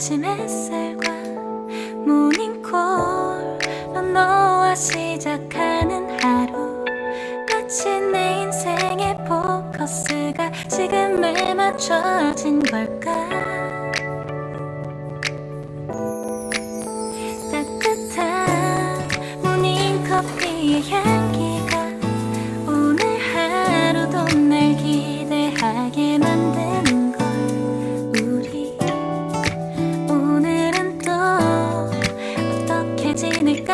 아침 햇살과 모닝콜로 너와 시작하는 하루, 마치 내 인생의 포커스가 지금에 맞춰진 걸까. 따뜻한 모닝커피의 향기가 오늘 하루도 날 기대하게 만드는 걸. 우리 오늘은 또 어떻게 지낼까.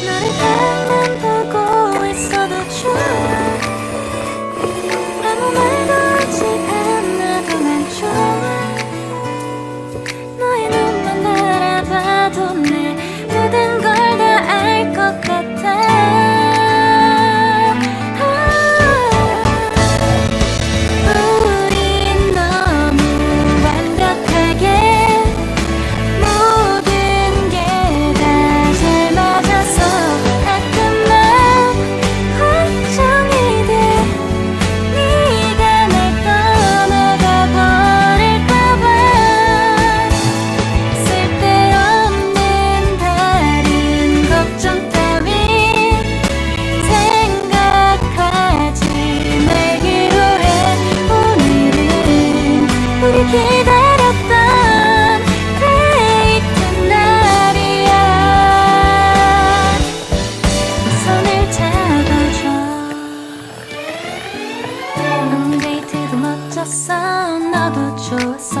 너를 가만 보고 있어도 좋아. 아무 말도 하지 않아도 난 좋아. 너의 눈만 바라봐도 내 모든 걸 다 알 것 같아. 우린 너무 완벽하게 모든 게 다 잘 맞아서 가끔만 걱정이 돼. 네가 날 떠나가 버릴까봐. 쓸데없는 다른 걱정 따윈 생각하지 말기로 해. 오늘은 우리 기다렸던 데이트 날이야. 손을 잡아줘. 데이트도 멋졌어. 너도 좋았어.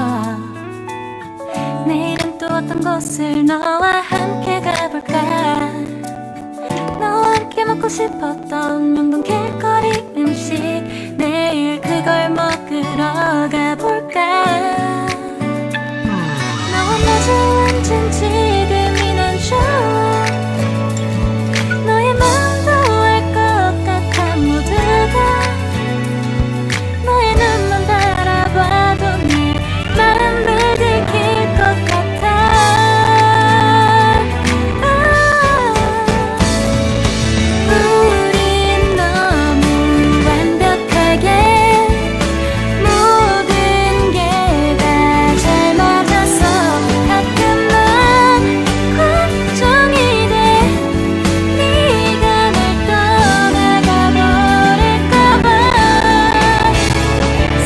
내일은 또 어떤 곳을 너와 함께 가볼까. 너와 함께 먹고 싶었던 명동 길거리 음식, 내일 그걸 먹으러 가볼까. 너와 마주 앉은 지금이 난 좋아. 너의 마음도 알 것 같아. 모두가 너의 눈만 바라봐도 내 마음을 들킬 것 같아. 우린 너무 완벽하게 모든 게 다 잘 맞아서 가끔만 걱정이 돼. 네가 날 떠나가 버릴까봐.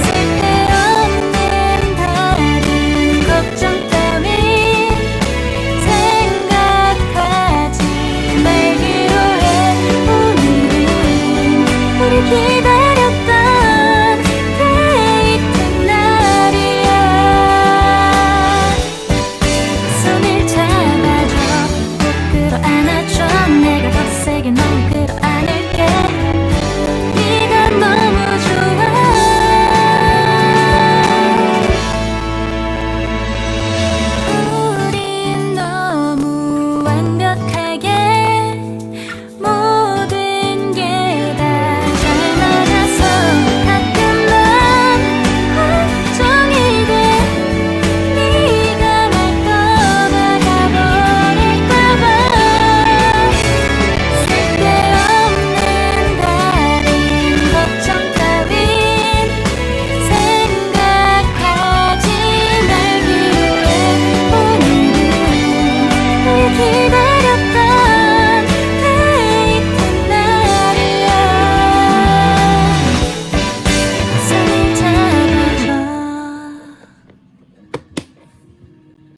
쓸데없는 다른 걱정 따윈 생각하지 말기로 해. 오늘은 우리 기다렸던